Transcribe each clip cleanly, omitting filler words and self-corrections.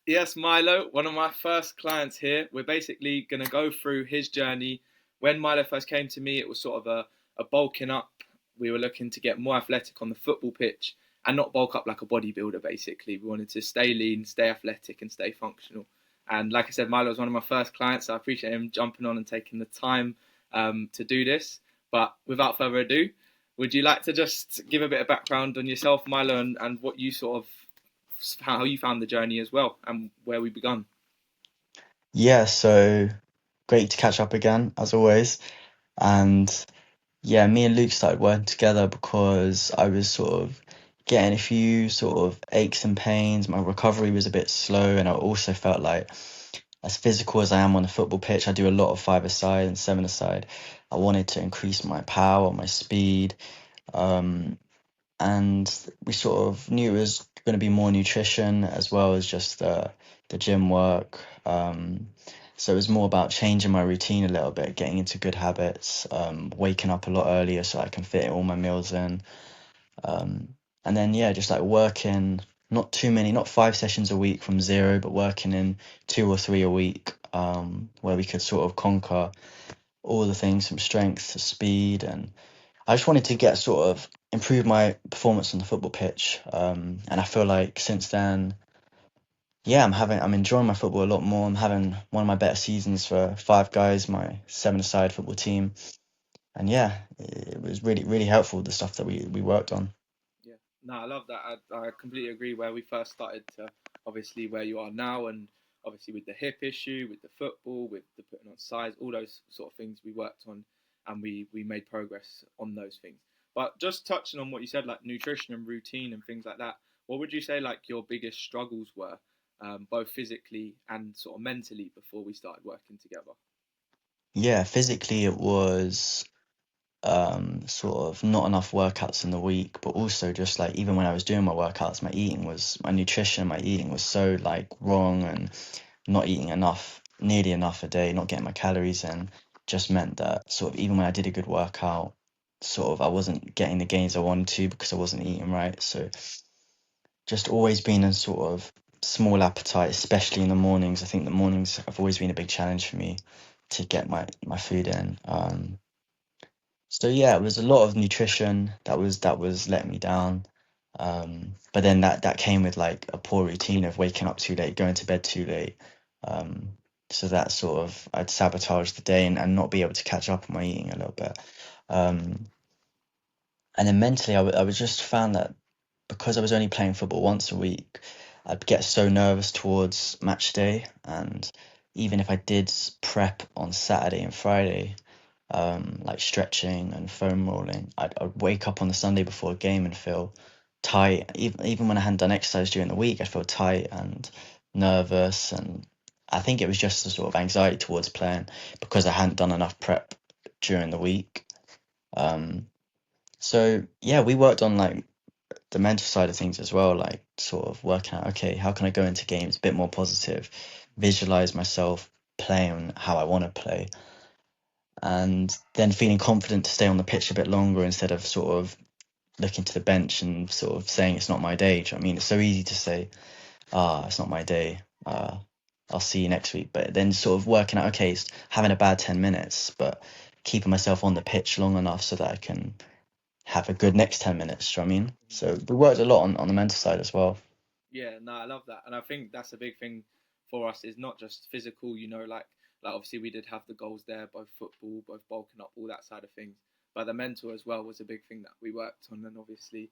Yes, Milo, one of my first clients here. We're basically going to go through his journey. When Milo first came to me, it was sort of a bulking up. We were looking to get more athletic on the football pitch and not bulk up like a bodybuilder, basically. We wanted to stay lean, stay athletic, and stay functional. And like I said, Milo was one of my first clients, so I appreciate him jumping on and taking the time to do this. But without further ado, would you like to just give a bit of background on yourself, Milo, and what you sort of how you found the journey as well and where we begun. Yeah, so great to catch up again, as always. And yeah, me and Luke started working together because I was sort of getting a few sort of aches and pains. My recovery was a bit slow, and I also felt like, as physical as I am on the football pitch, I do a lot of five-a-side and seven-a-side. I wanted to increase my power, my speed, um, and we sort of knew it was going to be more nutrition as well as just the gym work. So it was more about changing my routine a little bit, getting into good habits, waking up a lot earlier so I can fit all my meals in. Um, and then, yeah, just like working, not too many, not 5 sessions a week from zero, but working in 2 or 3 a week, where we could sort of conquer all the things from strength to speed. And I just wanted to get sort of improve my performance on the football pitch. And I feel like since then, yeah, I'm enjoying my football a lot more. I'm having one of my better seasons for Five Guys, my seven-a-side football team. And yeah, it was really helpful, the stuff that we worked on. Yeah, no, I love that. I completely agree. Where we first started to obviously where you are now, and obviously with the hip issue, with the football, with the putting on size, all those sort of things we worked on, and we made progress on those things. But just touching on what you said, like nutrition and routine and things like that, what would you say like your biggest struggles were, both physically and sort of mentally, before we started working together? Yeah, physically it was sort of not enough workouts in the week, but also just like even when I was doing my workouts, my nutrition, my eating was so like wrong, and not eating enough, nearly enough a day, not getting my calories in, just meant that sort of even when I did a good workout, sort of I wasn't getting the gains I wanted to because I wasn't eating right. So just always been a sort of small appetite, especially in the mornings. I think the mornings have always been a big challenge for me to get my food in. So yeah, it was a lot of nutrition that was letting me down. But then that came with like a poor routine of waking up too late, going to bed too late. Um, so that sort of I'd sabotage the day, and not be able to catch up on my eating a little bit. Um, and then mentally, I was just found that because I was only playing football once a week, I'd get so nervous towards match day, and even if I did prep on Saturday and Friday, like stretching and foam rolling, I'd wake up on the Sunday before a game and feel tight. Even when I hadn't done exercise during the week, I'd feel tight and nervous, and I think it was just the sort of anxiety towards playing because I hadn't done enough prep during the week. Um, so yeah, we worked on like the mental side of things as well, like sort of working out, okay, how can I go into games a bit more positive, visualize myself playing how I want to play, and then feeling confident to stay on the pitch a bit longer instead of sort of looking to the bench and sort of saying it's not my day. Do you know what I mean? It's so easy to say, it's not my day. I'll see you next week. But then sort of working out, okay, it's having a bad 10 minutes, but keeping myself on the pitch long enough so that I can have a good next 10 minutes. Do you know what I mean? So we worked a lot on the mental side as well. Yeah, no, I love that, and I think that's a big thing for us. Is not just physical, like obviously we did have the goals there, both football, both bulking up, all that side of things. But the mental as well was a big thing that we worked on, and obviously,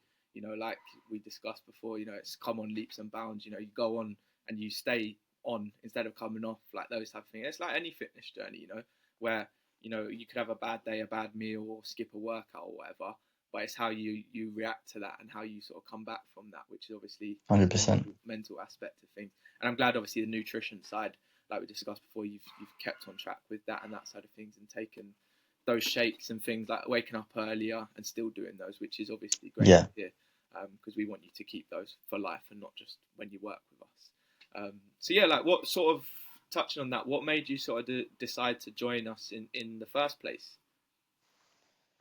like we discussed before, it's come on leaps and bounds. You go on and you stay on instead of coming off, like those type of things. It's like any fitness journey, where you could have a bad day, a bad meal, or skip a workout or whatever, but it's how you react to that and how you sort of come back from that, which is obviously the 100%. mental aspect of things. And I'm glad, obviously, the nutrition side, like we discussed before, you've kept on track with that and that side of things, and taken those shakes and things like waking up earlier and still doing those, which is obviously great Yeah. to hear, because we want you to keep those for life and not just when you work with us. So yeah, like what sort of touching on that, what made you sort of decide to join us in the first place?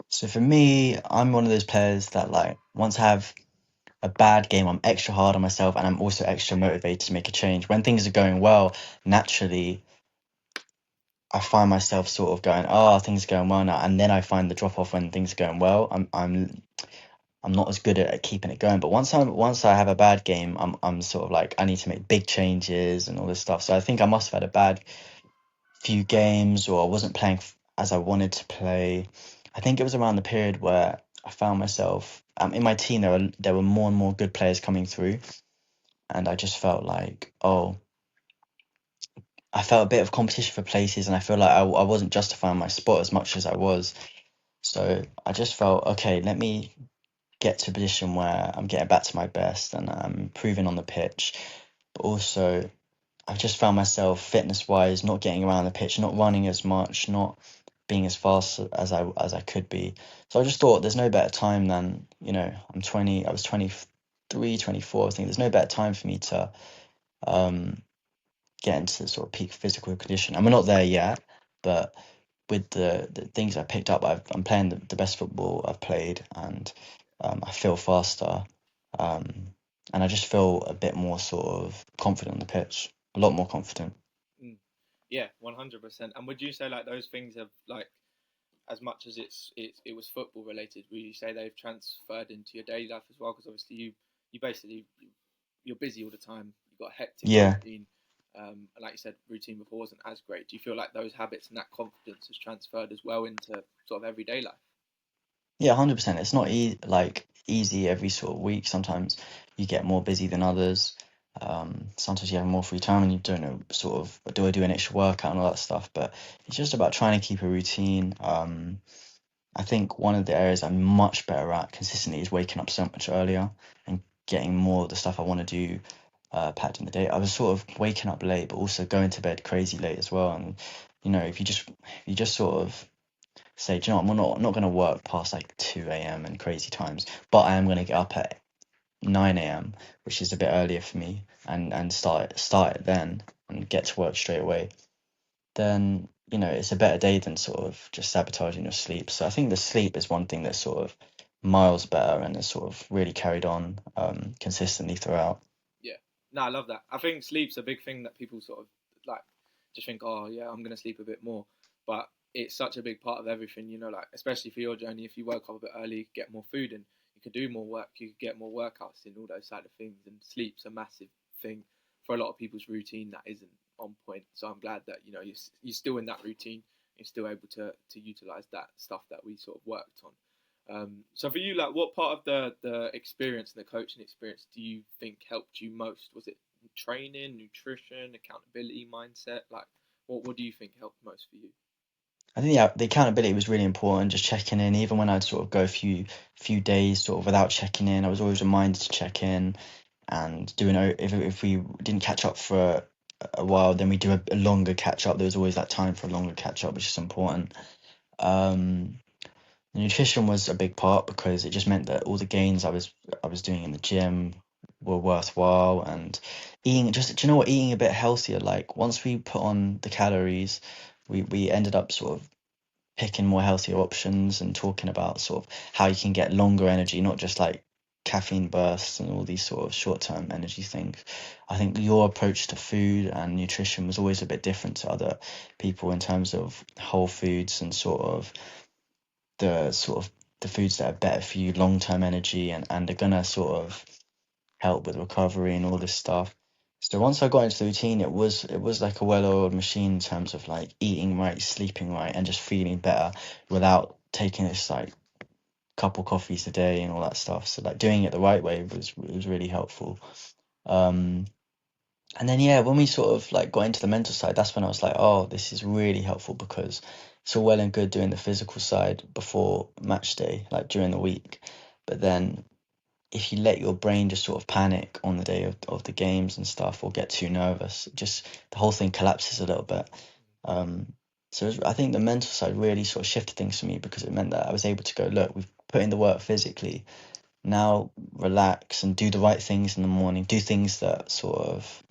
So for me, I'm one of those players that like once I have a bad game, I'm extra hard on myself, and I'm also extra motivated to make a change. When things are going well, naturally, I find myself sort of going, oh, things are going well now, and then I find the drop off when things are going well. I'm not as good at keeping it going. But once I have a bad game, I'm sort of like I need to make big changes and all this stuff. So I think I must have had a bad few games, or I wasn't playing as I wanted to play. I think it was around the period where I found myself in my team. There were more and more good players coming through, and I just felt like, oh, I felt a bit of competition for places, and I feel like I wasn't justifying my spot as much as I was. So I just felt, okay, let me get to a position where I'm getting back to my best and I'm improving on the pitch, but also I've just found myself fitness wise not getting around the pitch, not running as much, not being as fast as I could be. So I just thought there's no better time than, I'm 20, I was 23, 24. I think there's no better time for me to um get into sort of peak physical condition. And we're not there yet, but with the things I picked up, I'm playing the best football I've played, and I feel faster, um, and I just feel a bit more sort of confident on the pitch, a lot more confident. Mm. Yeah, 100%. And would you say like those things have like, as much as it was football related, would you say they've transferred into your daily life as well? Because obviously you basically you're busy all the time. You've got a hectic Yeah, routine. And like you said, routine before wasn't as great. Do you feel like those habits and that confidence has transferred as well into sort of everyday life? yeah, 100%. It's not like easy every sort of week. Sometimes you get more busy than others. Sometimes you have more free time and you don't know sort of, do I do an extra workout and all that stuff. But it's just about trying to keep a routine. I think one of the areas I'm much better at consistently is waking up so much earlier and getting more of the stuff I want to do packed in the day. I was sort of waking up late, but also going to bed crazy late as well. And if you just sort of say, do you know what, I'm not going to work past like 2 a.m. and crazy times, but I am going to get up at 9 a.m., which is a bit earlier for me, and start it then and get to work straight away, then it's a better day than sort of just sabotaging your sleep. So I think the sleep is one thing that's sort of miles better and has sort of really carried on consistently throughout. Yeah. No, I love that. I think sleep's a big thing that people sort of like just think, oh yeah, I'm gonna sleep a bit more. But it's such a big part of everything, like especially for your journey, if you woke up a bit early, you could get more food and you could do more work, you could get more workouts in, all those side of things. And sleep's a massive thing for a lot of people's routine that isn't on point. So I'm glad that, you're still in that routine, you're still able to utilize that stuff that we sort of worked on. So for you, like, what part of the experience and the coaching experience do you think helped you most? Was it training, nutrition, accountability, mindset? Like, what do you think helped most for you? I think the accountability was really important, just checking in, even when I'd sort of go a few days sort of without checking in, I was always reminded to check in and if we didn't catch up for a while, then we do a longer catch up. There was always that time for a longer catch up, which is important. Um, The nutrition was a big part because it just meant that all the gains I was doing in the gym were worthwhile, and do you know what, eating a bit healthier, like once we put on the calories, we ended up sort of picking more healthier options and talking about sort of how you can get longer energy, not just like caffeine bursts and all these sort of short-term energy things. I think your approach to food and nutrition was always a bit different to other people in terms of whole foods and sort of the foods that are better for you, long-term energy, and are gonna sort of help with recovery and all this stuff. So once I got into the routine, it was like a well-oiled machine in terms of like eating right, sleeping right, and just feeling better without taking this like couple coffees a day and all that stuff. So like doing it the right way was really helpful. Um, and then yeah, when we sort of like got into the mental side, that's when I was like, oh, this is really helpful because it's all well and good doing the physical side before match day, like during the week. But then if you let your brain just sort of panic on the day of the games and stuff or get too nervous, just the whole thing collapses a little bit. Um, I think the mental side really sort of shifted things for me because it meant that I was able to go, look, we've put in the work physically. Now relax and do the right things in the morning. Do things that sort of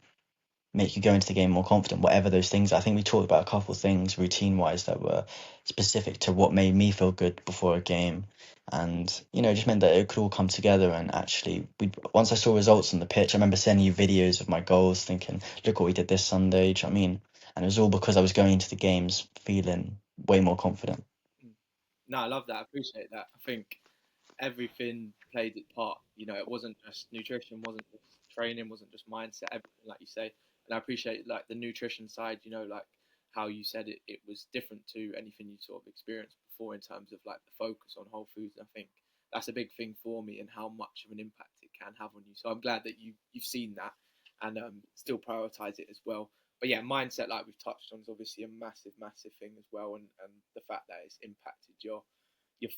make you go into the game more confident, whatever those things are. I think we talked about a couple of things routine wise that were specific to what made me feel good before a game. And, it just meant that it could all come together. And actually, once I saw results on the pitch, I remember sending you videos of my goals, thinking, look what we did this Sunday. Do you know what I mean? And it was all because I was going into the games feeling way more confident. Mm. No, I love that. I appreciate that. I think everything played its part. You know, it wasn't just nutrition, wasn't just training, wasn't just mindset, everything like you say. And I appreciate like the nutrition side, you know, like how you said it was different to anything you sort of experienced before in terms of like the focus on whole foods. I think that's a big thing for me and how much of an impact it can have on you. So I'm glad that you've seen that and still prioritize it as well. But yeah, mindset, like we've touched on, is obviously a massive, massive thing as well, and the fact that it's impacted your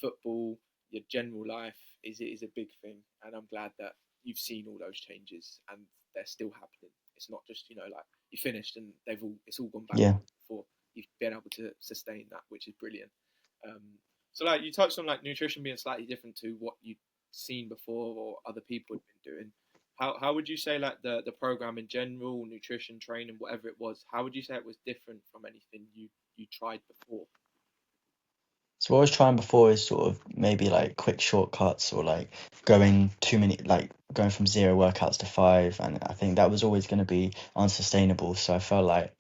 football, your general life is a big thing, and I'm glad that you've seen all those changes and they're still happening. It's not just like you finished and it's all gone back Yeah. before. You've been able to sustain that, which is brilliant. Um, so like you touched on like nutrition being slightly different to what you'd seen before or other people had been doing. How would you say like the program in general, nutrition, training, whatever it was, how would you say it was different from anything you tried before? So what I was trying before is sort of maybe like quick shortcuts or like going too many, like going from zero workouts to five, and I think that was always going to be unsustainable. So I felt like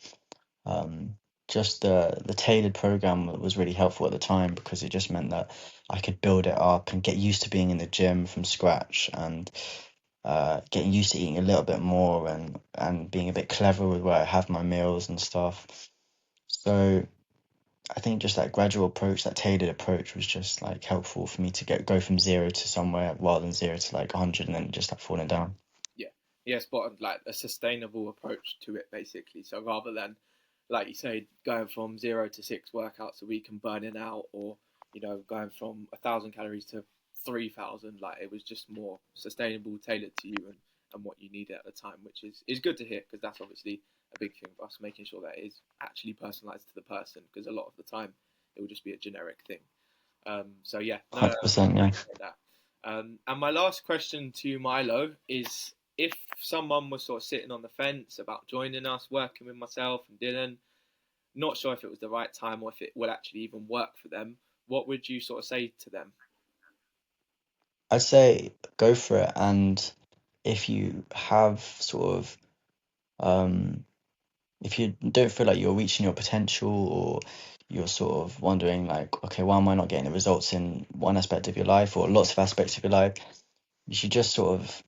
um, just the tailored program was really helpful at the time because it just meant that I could build it up and get used to being in the gym from scratch and getting used to eating a little bit more and being a bit clever with where I have my meals and stuff. So I think just that gradual approach, that tailored approach was just like helpful for me to go from zero to somewhere rather than zero to like 100 and then just like falling down. Yeah, yeah, spot on. Like a sustainable approach to it, basically. So rather than, like you say, going from 0 to 6 workouts a week and burning out, or going from 1,000 calories to 3,000, like it was just more sustainable, tailored to you and what you needed at the time, which is good to hear because that's obviously a big thing for us, making sure that it is actually personalized to the person because a lot of the time it will just be a generic thing. So yeah, no, I 100%, yeah. appreciate that. And my last question to you, Milo, is if someone was sort of sitting on the fence about joining us, working with myself and Dylan, not sure if it was the right time or if it will actually even work for them, what would you sort of say to them? I'd say go for it. And if you have sort of, um, if you don't feel like you're reaching your potential or you're sort of wondering like, okay, why am I not getting the results in one aspect of your life or lots of aspects of your life, you should just sort of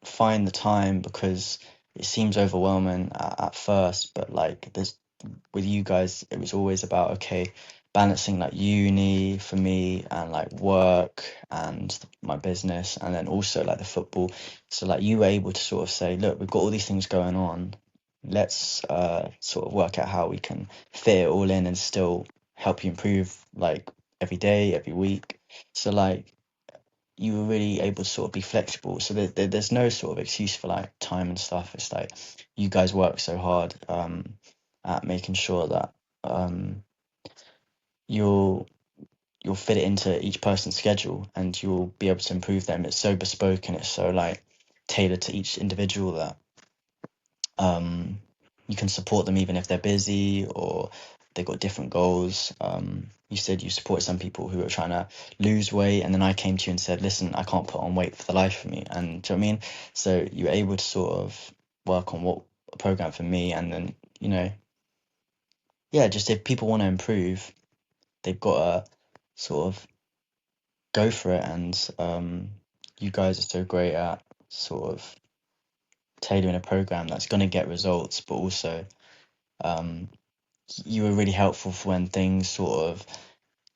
find the time because it seems overwhelming at first, but like there's with you guys, it was always about okay, balancing like uni for me and like work and my business and then also like the football. So like you were able to sort of say, look, we've got all these things going on. Let's sort of work out how we can fit it all in and still help you improve like every day, every week. So like you were really able to sort of be flexible. So there's no sort of excuse for like time and stuff. It's like you guys work so hard at making sure that um, you'll you'll fit it into each person's schedule and you'll be able to improve them. It's so bespoke and it's so like tailored to each individual that um, you can support them even if they're busy or they've got different goals. You said you supported some people who were trying to lose weight, and then I came to you and said, "Listen, I can't put on weight for the life of me." And do you know what I mean? So you were able to sort of work on what a program for me, and then yeah, just if people want to improve, they've got to sort of go for it. And you guys are so great at sort of tailoring a program that's going to get results, but also um, you were really helpful for when things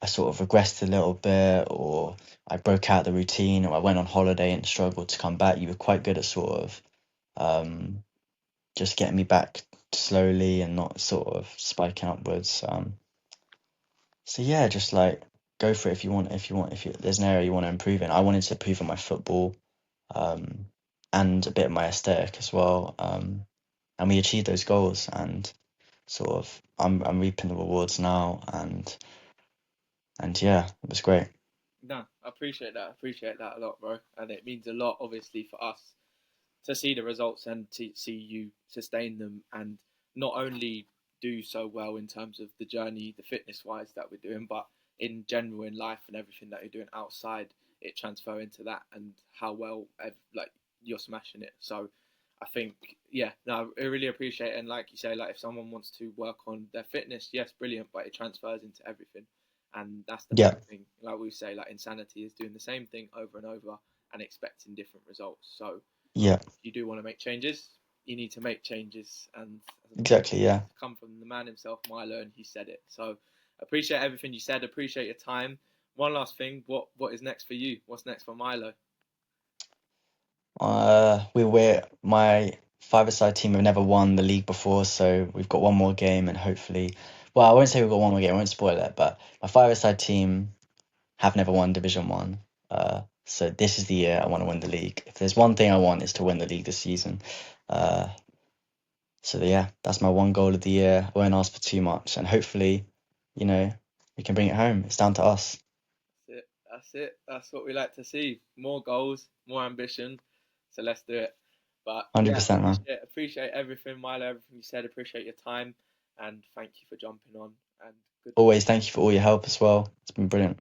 I sort of regressed a little bit or I broke out the routine or I went on holiday and struggled to come back. You were quite good at sort of um, just getting me back slowly and not sort of spiking upwards. So yeah, just like go for it if there's an area you want to improve in. I wanted to improve on my football um, and a bit of my aesthetic as well. And we achieved those goals and sort of I'm reaping the rewards now and yeah, it was great. No, I appreciate that. I appreciate that a lot, bro. And it means a lot, obviously, for us to see the results and to see you sustain them, and not only do so well in terms of the journey, the fitness wise that we're doing, but in general in life and everything that you're doing outside, it transfer into that and how well like you're smashing it. So I think, yeah, no, I really appreciate it. And like you say, like if someone wants to work on their fitness, yes, brilliant, but it transfers into everything, and that's the main Yeah, thing. Like we say, like insanity is doing the same thing over and over and expecting different results. So yeah, if you do want to make changes, you need to make changes, and exactly. Yeah. come from the man himself, Milo, and he said it. So appreciate everything you said. Appreciate your time. One last thing, what is next for you? What's next for Milo? We're my five-a-side team have never won the league before, so we've got one more game and hopefully, well, I won't say we've got one more game, I won't spoil it, but my five-a-side team have never won Division One. So this is the year I want to win the league. If there's one thing I want is to win the league this season. Uh, so yeah, that's my one goal of the year. I won't ask for too much, and hopefully, you know, we can bring it home. It's down to us. That's it. That's it. That's what we like to see. More goals, more ambition. So let's do it. But yeah, 100%, man. appreciate everything, Milo. Everything you said. Appreciate your time, and thank you for jumping on. And good. Always thank you for all your help as well. It's been brilliant.